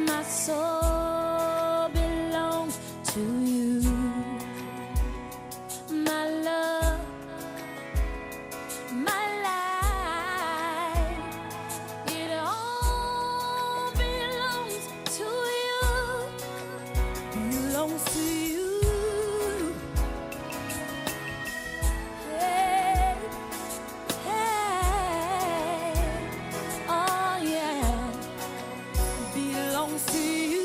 My soul belongs to you. My love, my life, it all belongs to you. Belongs to you. Hey, hey, oh yeah, belongs to you.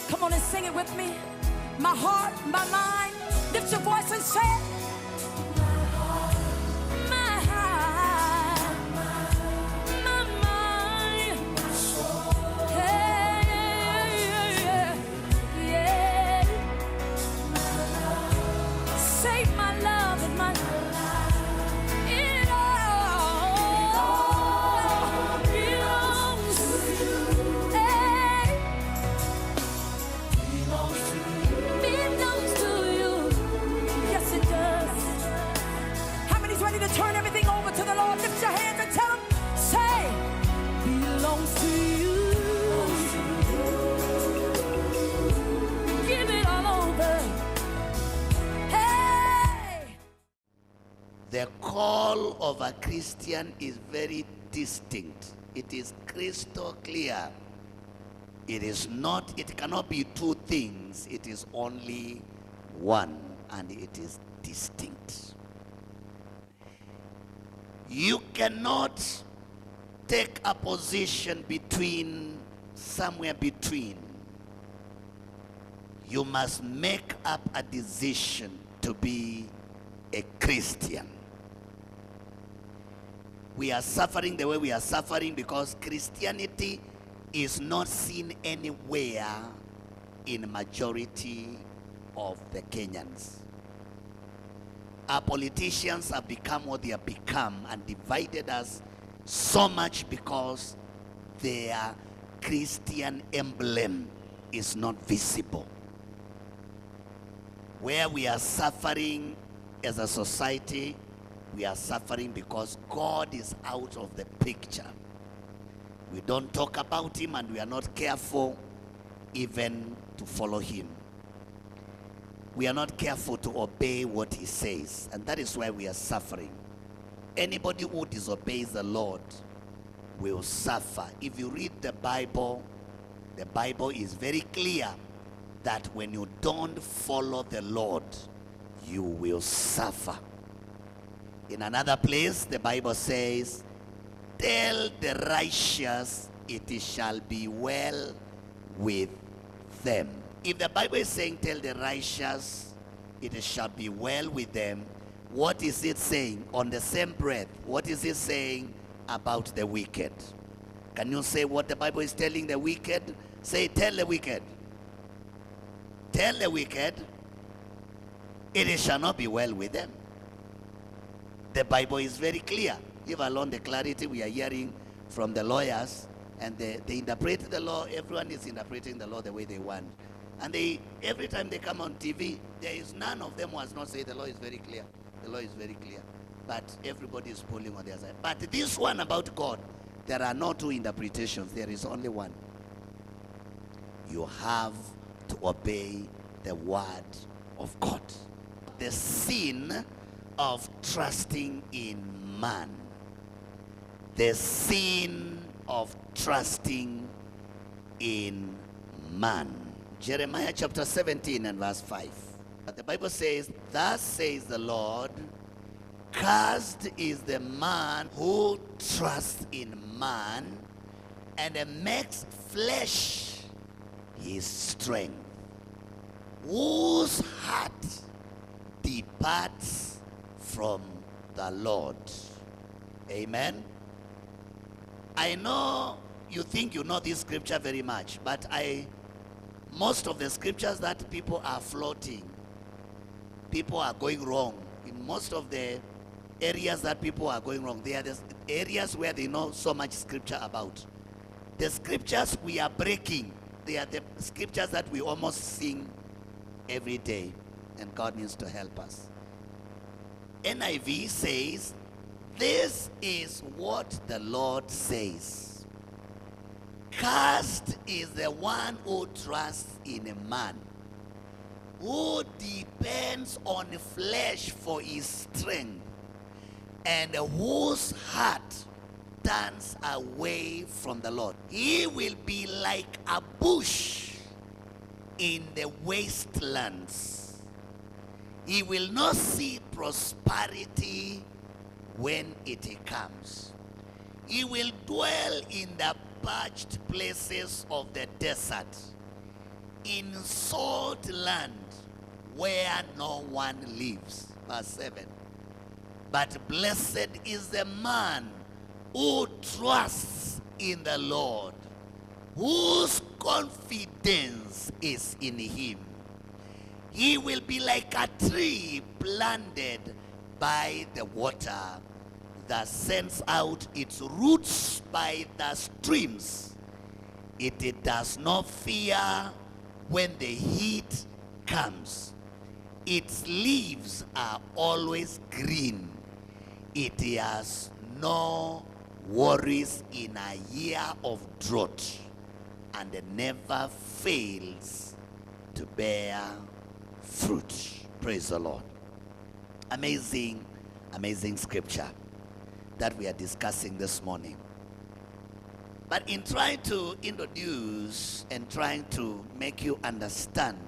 Come on and sing it with me. My heart, my mind, lift your voice and say it. My heart, my mind, my soul. Hey, yeah, yeah. Say my love and my it all belongs to you. Hey. Belongs to you. Yes, it does. How many's ready to turn everything over to the Lord? Lift your hands and tell him, say, belongs to you. Give it all over. Hey. The call of a Christian is very distinct. It is crystal clear. It is not, it cannot be two things. It is only one, and it is distinct. You cannot take a position between, somewhere between. You must make up a decision to be a Christian. We are suffering the way we are suffering because Christianity is not seen anywhere in majority of the Kenyans. Our politicians have become what they have become and divided us so much because their Christian emblem is not visible. Where we are suffering as a society, we are suffering because God is out of the picture. We don't talk about him and we are not careful even to follow him. We are not careful to obey what he says, and that is why we are suffering. Anybody who disobeys the Lord will suffer. If you read the Bible is very clear that when you don't follow the Lord, you will suffer. In another place, the Bible says, tell the righteous it shall be well with them. If the Bible is saying tell the righteous it shall be well with them, what is it saying on the same breath? What is it saying about the wicked? Can you say what the Bible is telling the wicked? Say, tell the wicked. Tell the wicked it shall not be well with them. The Bible is very clear. Give alone the clarity we are hearing from the lawyers, and they interpret the law. Everyone is interpreting the law the way they want. And every time they come on TV, there is none of them who has not said the law is very clear. The law is very clear. But everybody is pulling on their side. But this one about God, there are no two interpretations. There is only one. You have to obey the word of God. The sin of trusting in man. The sin of trusting in man. Jeremiah chapter 17 and verse 5. The Bible says, thus says the Lord, cursed is the man who trusts in man and makes flesh his strength, whose heart departs from the Lord. Amen. I know you think you know this scripture very much, but most of the scriptures that people are floating, people are going wrong. In most of the areas that people are going wrong, they are the areas where they know so much scripture about. The scriptures we are breaking, they are the scriptures that we almost sing every day, and God needs to help us. NIV says, "This is what the Lord says. Caste is the one who trusts in a man, who depends on flesh for his strength, and whose heart turns away from the Lord. He will be like a bush in the wastelands. He will not see prosperity when it comes. He will dwell in the parched places of the desert, in salt land where no one lives." Verse 7. "But blessed is the man who trusts in the Lord, whose confidence is in him. He will be like a tree planted by the water, that sends out its roots by the streams. It does not fear when the heat comes. Its leaves are always green. It has no worries in a year of drought, and it never fails to bear fruit." Praise the Lord. Amazing, amazing scripture that we are discussing this morning. But in trying to introduce and trying to make you understand,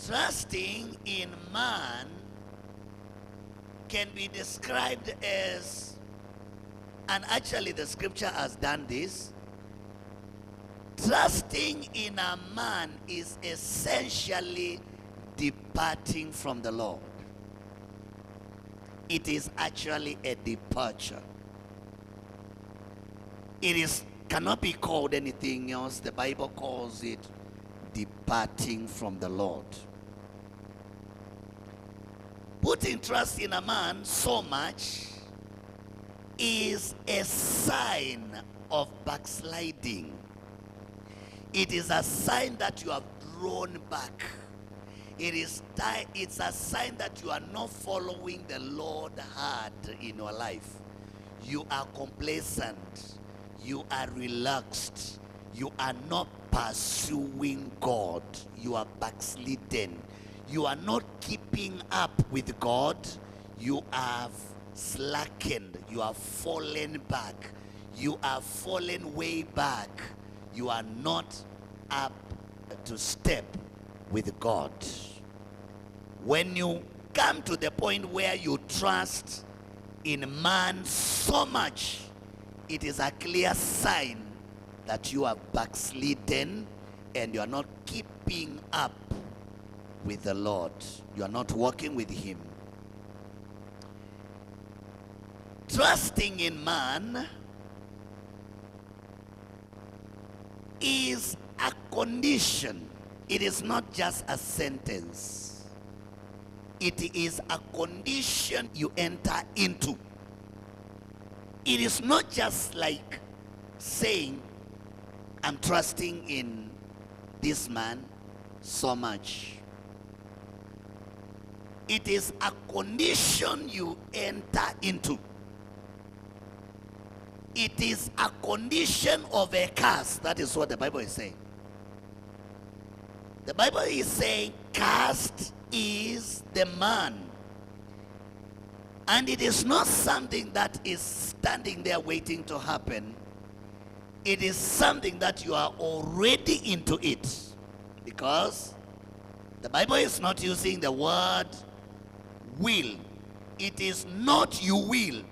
trusting in man can be described as, and actually the scripture has done this, trusting in a man is essentially departing from the Lord. It is actually a departure. It cannot be called anything else. The Bible calls it departing from the Lord. Putting trust in a man so much is a sign of backsliding. It is a sign that you have drawn back. It's a sign that you are not following the Lord hard in your life. You are complacent. You are relaxed. You are not pursuing God. You are backslidden. You are not keeping up with God. You have slackened. You have fallen back. You have fallen way back. You are not up to step with God. When you come to the point where you trust in man so much, it is a clear sign that you are backslidden and you are not keeping up with the Lord. You are not walking with him. Trusting in man is a condition. It is not just a sentence. It is a condition you enter into. It is not just like saying, "I'm trusting in this man so much." It is a condition you enter into. It is a condition of a caste. That is what the Bible is saying. The Bible is saying caste is the man. And it is not something that is standing there waiting to happen. It is something that you are already into it. Because the Bible is not using the word will. It is not you will.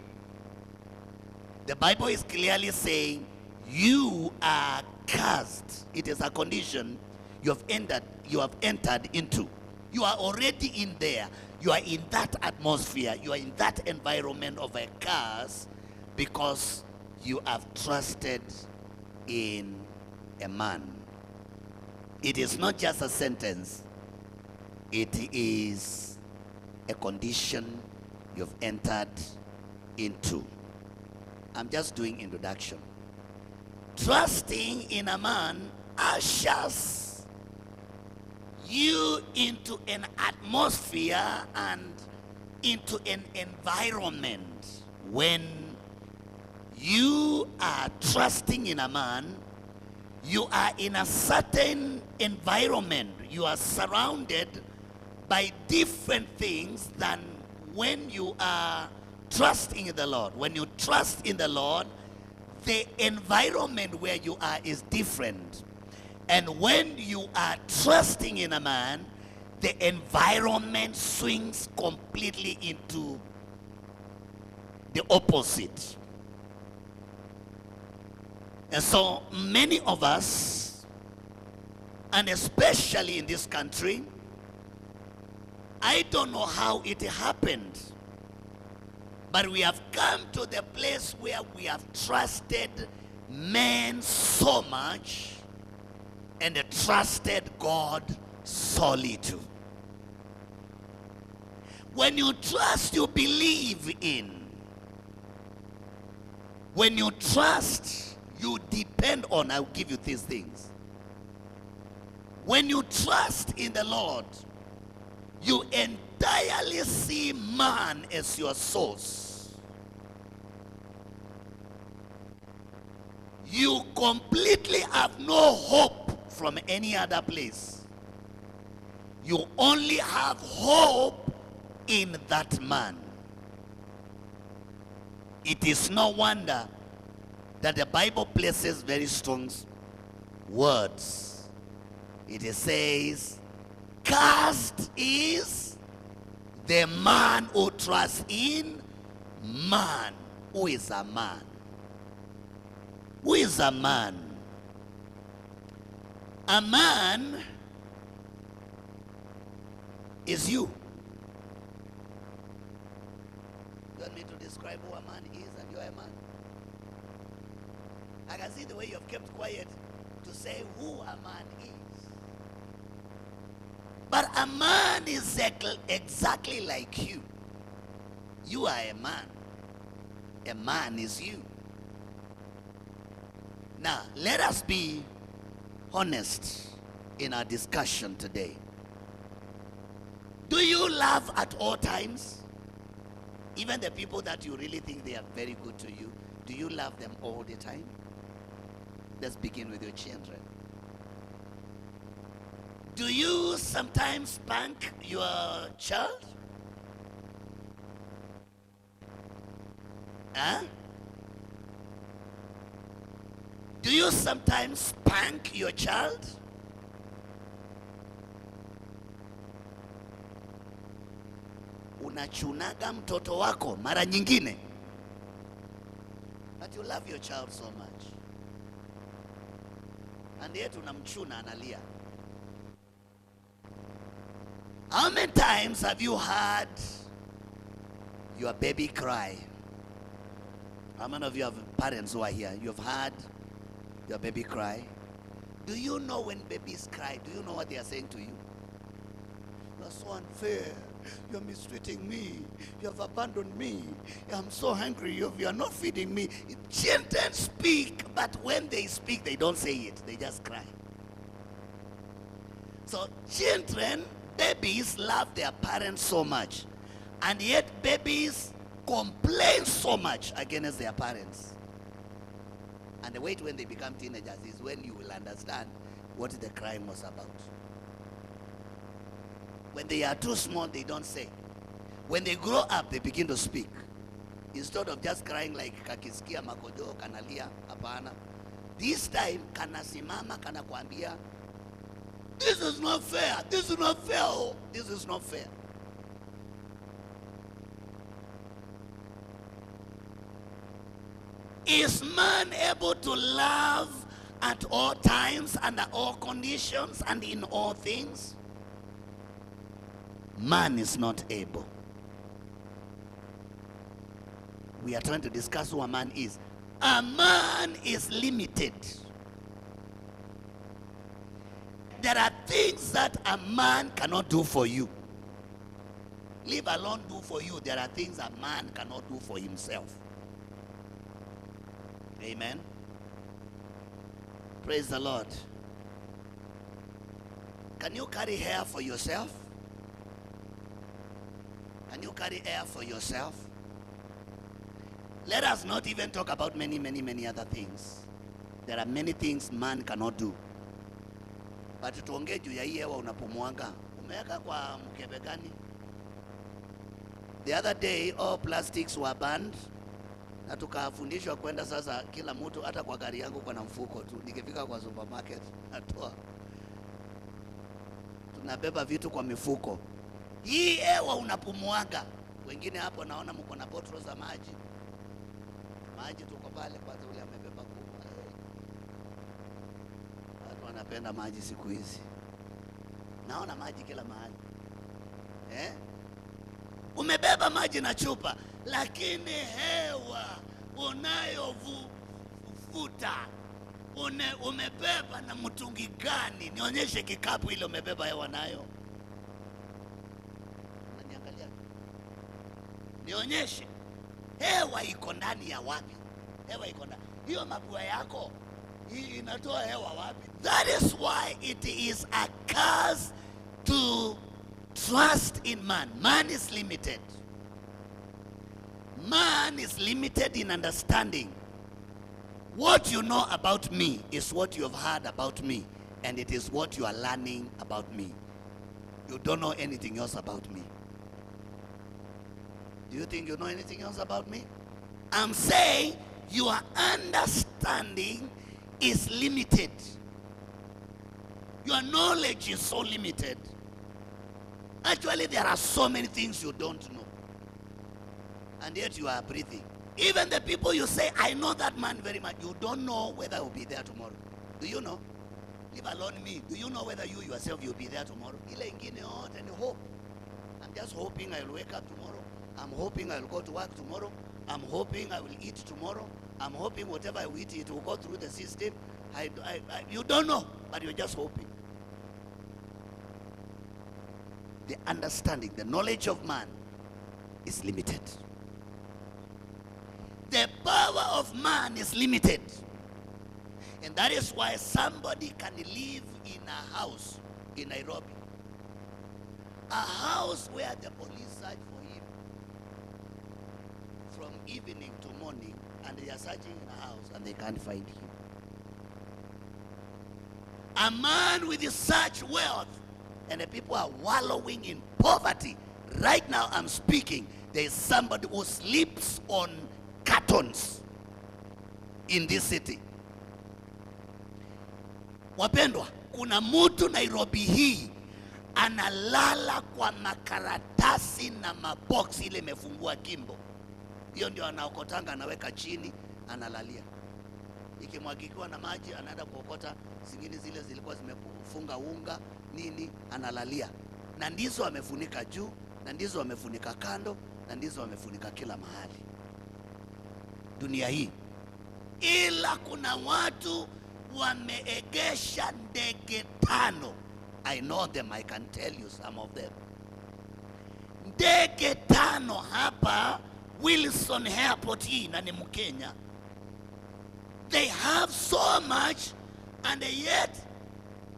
The Bible is clearly saying you are cast. It is a condition you have entered into. You are already in there. You are in that atmosphere. You are in that environment of a cast because you have trusted in a man. It is not just a sentence. It is a condition you've entered into. I'm just doing introduction. Trusting in a man ushers you into an atmosphere and into an environment when you are trusting in a man, you are in a certain environment. You are surrounded by different things than when you are trusting in the Lord. When you trust in the Lord, the environment where you are is different. And when you are trusting in a man, the environment swings completely into the opposite. And so many of us, and especially in this country, I don't know how it happened, but we have come to the place where we have trusted men so much and trusted God solely too. When you trust, you believe in. When you trust, you depend on. I'll give you these things. When you trust in the Lord, you entirely see man as your source. You completely have no hope from any other place. You only have hope in that man. It is no wonder that the Bible places very strong words. It says, "Caste is the man who trusts in man." Who is a man? Who is a man? A man is you. You want me to describe who a man is and you're a man? I can see the way you have kept quiet to say who a man is. But a man is exactly like you. You are a man. A man is you. Now, let us be honest in our discussion today. Do you love at all times? Even the people that you really think they are very good to you, do you love them all the time? Let's begin with your children. Do you sometimes spank your child? Huh? Do you sometimes spank your child? Unachunaga mtoto wako mara nyingine? But you love your child so much. And yet unamchuna analia. How many times have you heard your baby cry? How many of you have parents who are here? You've heard your baby cry? Do you know when babies cry, do you know what they are saying to you? You're so unfair. You're mistreating me. You have abandoned me. I'm so hungry. You are not feeding me. Children speak, but when they speak, they don't say it. They just cry. So children, babies love their parents so much. And yet babies complain so much against their parents. And the wait when they become teenagers is when you will understand what the crime was about. When they are too small, they don't say. When they grow up, they begin to speak. Instead of just crying like kakisikia makojo, kanalia, hapana. This time, kanasimama, kanakwambia, this is not fair, this is not fair, oh, this is not fair. Is man able to love at all times, under all conditions, and in all things? Man is not able. We are trying to discuss who a man is. A man is limited. There are things that a man cannot do for you. Leave alone do for you. There are things a man cannot do for himself. Amen. Praise the Lord. Can you carry hair for yourself? Can you carry air for yourself? Let us not even talk about many other things. There are many things man cannot do. But tuongee juu ya hii hewa unapumwanga. Umeweka kwa mkebe gani? The other day all plastics were banned. Na tukafundishwa kwenda sasa kila mtu hata kwa gari yangu kwa na mfuko tu. Nikifika kwa supermarket natoa. Tunabeba vitu kwa mifuko. Hii hewa unapumwaga. Wengine hapo naona mko na bottle za maji. Maji tuko pale kwanza ule amebeba kubwa. Watu wanapenda maji siku hizi. Naona maji kila mahali. Umebeba maji na chupa, lakini hewa unayovuta umebeba na mtungi gani? Nionyeshe kikapu ile umebeba hewa nayo. Unaniangalia? Nionyeshe. Hewa iko ndani ya wapi? Hewa iko ndani. Hiyo mapua yako hii inatoa hewa wapi? That is why it is a curse to trust in man. Man is limited. Man is limited in understanding. What you know about me is what you have heard about me, and it is what you are learning about me. You don't know anything else about me. Do you think you know anything else about me? I'm saying your understanding is limited. Your knowledge is so limited. Actually, there are so many things you don't know. And yet you are breathing. Even the people you say, I know that man very much, you don't know whether he will be there tomorrow. Do you know? Leave alone me. Do you know whether you yourself will be there tomorrow? Ile ingine yote ni hope. I'm just hoping I will wake up tomorrow. I'm hoping I will go to work tomorrow. I'm hoping I will eat tomorrow. I'm hoping whatever I will eat, it will go through the system. You don't know, but you're just hoping. The understanding, the knowledge of man is limited. The power of man is limited. And that is why somebody can live in a house in Nairobi. A house where the police search for him from evening to morning, and they are searching in a house and they can't find him. A man with such wealth, and the people are wallowing in poverty. Right now I'm speaking, there is somebody who sleeps on cartons in this city. Wapendwa, kuna mtu Nairobi hii analala kwa makaratasi na maboksi ile imefungua kimbo. Hiyo ndio anaokotanga, anaweka chini, analalia. Ikimwagikiwa na maji anaenda kuokota zingine zile zilikuwa zimefunga unga nini, analalia. Na ndizo amefunika juu, na ndizo amefunika kando, na ndizo amefunika kila mahali dunia hii. Ila kuna watu wameegesha ndege 5. I know them, I can tell you some of them. Ndege 5 hapa Wilson Airport hii, na ni Mkenya. They have so much, and yet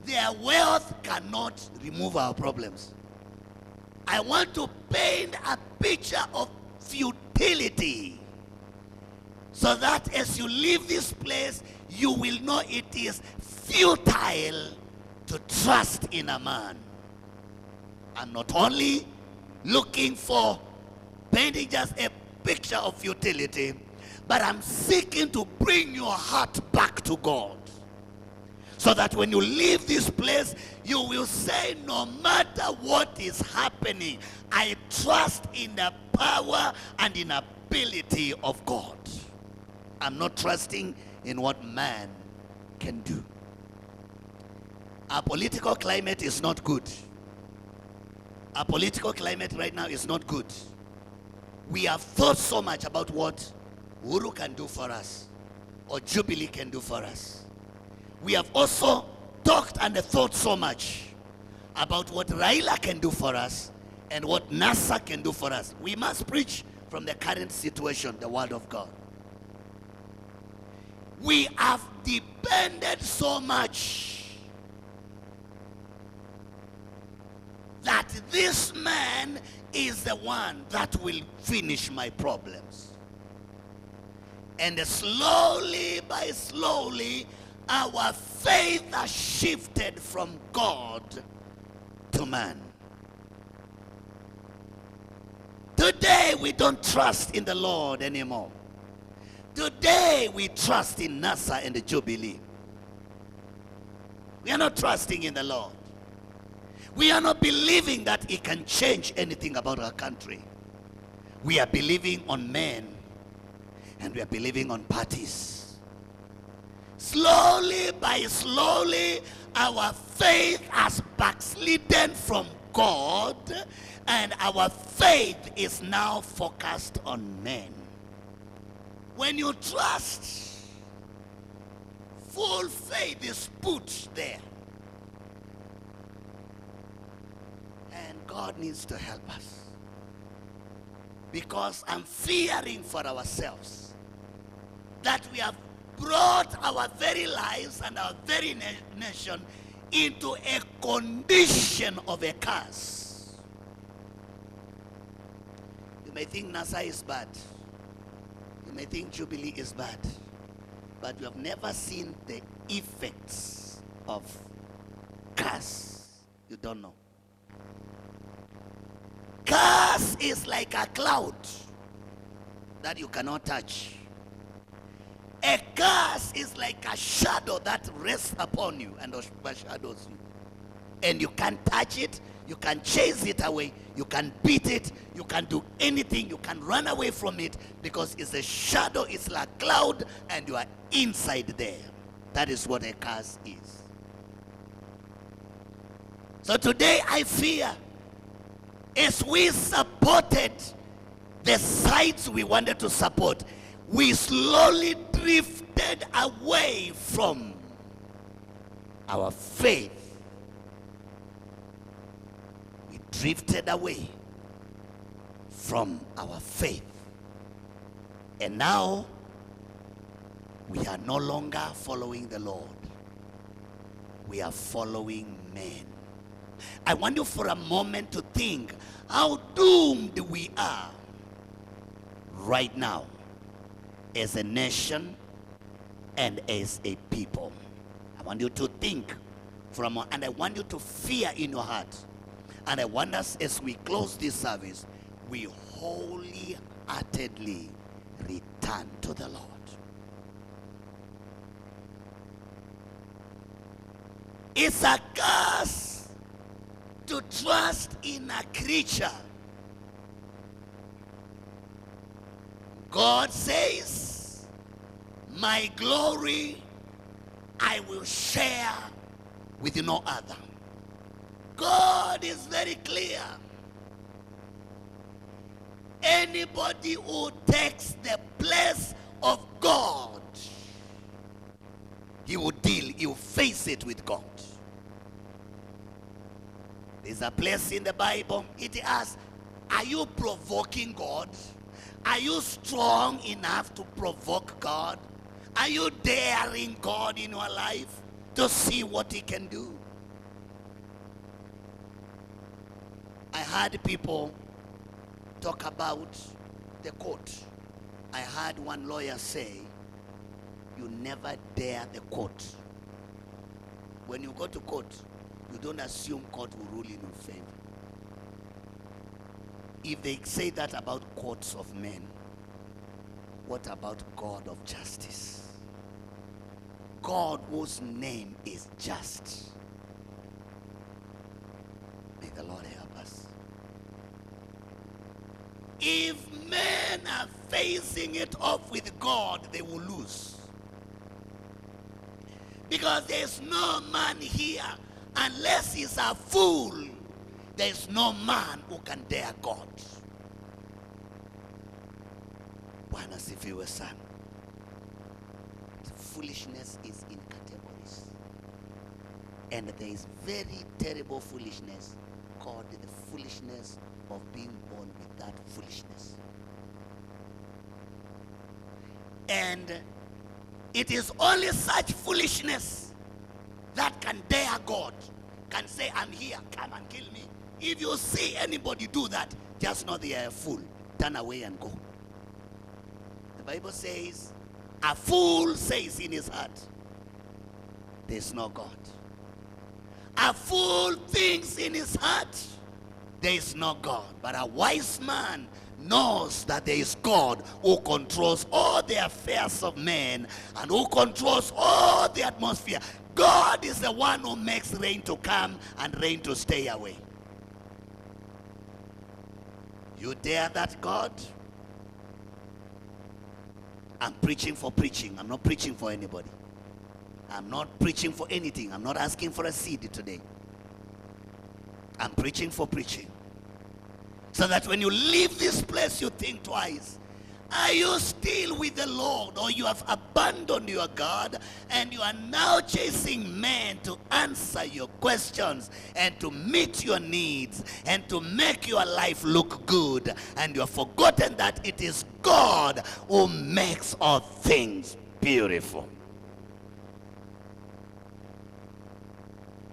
their wealth cannot remove our problems. I want to paint a picture of futility, so that as you leave this place, you will know it is futile to trust in a man. I'm not only looking for painting just a picture of futility, but I'm seeking to bring your heart back to God, so that when you leave this place, you will say, no matter what is happening, I trust in the power and in ability of God. I'm not trusting in what man can do. Our political climate is not good. Our political climate right now is not good. We have thought so much about what Uhuru can do for us, or Jubilee can do for us. We have also talked and thought so much about what Raila can do for us and what NASA can do for us. We must preach from the current situation, the word of God. We have depended so much that this man is the one that will finish my problems. And slowly by slowly, our faith has shifted from God to man. Today we don't trust in the Lord anymore. Today we trust in NASA and the Jubilee. We are not trusting in the Lord. We are not believing that He can change anything about our country. We are believing on men, and we are believing on parties. Slowly by slowly, our faith has backslidden from God, and our faith is now focused on men. When you trust, full faith is put there. And God needs to help us. Because I'm fearing for ourselves that we have brought our very lives and our very nation into a condition of a curse. You may think NASA is bad. You may think Jubilee is bad. But you have never seen the effects of curse. You don't know. Curse is like a cloud that you cannot touch. A curse is like a shadow that rests upon you and overshadows you. And you can't touch it, you can chase it away, you can beat it, you can do anything, you can run away from it, because it's a shadow, it's like a cloud, and you are inside there. That is what a curse is. So today I fear, as we supported the sides we wanted to support, we slowly drifted away from our faith. We drifted away from our faith. And now, we are no longer following the Lord. We are following men. I want you for a moment to think how doomed we are right now as a nation and as a people. I want you to think for a moment, and I want you to fear in your heart. And I want us, as we close this service, we wholeheartedly return to the Lord. It's a curse to trust in a creature. God says, my glory I will share with no other. God is very clear. Anybody who takes the place of God, he will face it with God. There's a place in the Bible, it asks, are you provoking God? Are you strong enough to provoke God? Are you daring God in your life to see what He can do? I heard people talk about the court. I heard one lawyer say, you never dare the court. When you go to court, you don't assume court will rule in your favor. If they say that about courts of men, what about God of justice? God whose name is just. May the Lord help us. If men are facing it off with God, they will lose. Because there's no man here, unless he's a fool, there's no man who can dare God. Bwana sifiwe sana. Foolishness is in categories. And there is very terrible foolishness called the foolishness of being born with that foolishness. And it is only such foolishness that can dare God, can say, I'm here, come and kill me. If you see anybody do that, just know they are a fool. Turn away and go. The Bible says, a fool says in his heart, there is no God. A fool thinks in his heart, there is no God. But a wise man knows that there is God who controls all the affairs of men and who controls all the atmosphere. God is the one who makes rain to come and rain to stay away. You dare that God? I'm preaching for preaching. I'm not preaching for anybody. I'm not preaching for anything. I'm not asking for a seed today. I'm preaching for preaching. So that when you leave this place, you think twice. Are you still with the Lord, or you have abandoned your God and you are now chasing men to answer your questions and to meet your needs and to make your life look good, and you have forgotten that it is God who makes all things beautiful?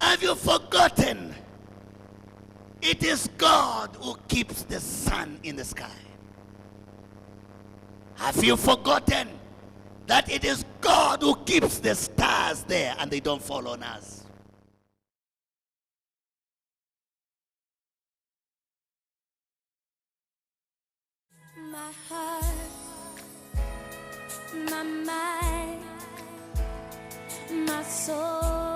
Have you forgotten it is God who keeps the sun in the sky? Have you forgotten that it is God who keeps the stars there and they don't fall on us? My heart, my mind, my soul.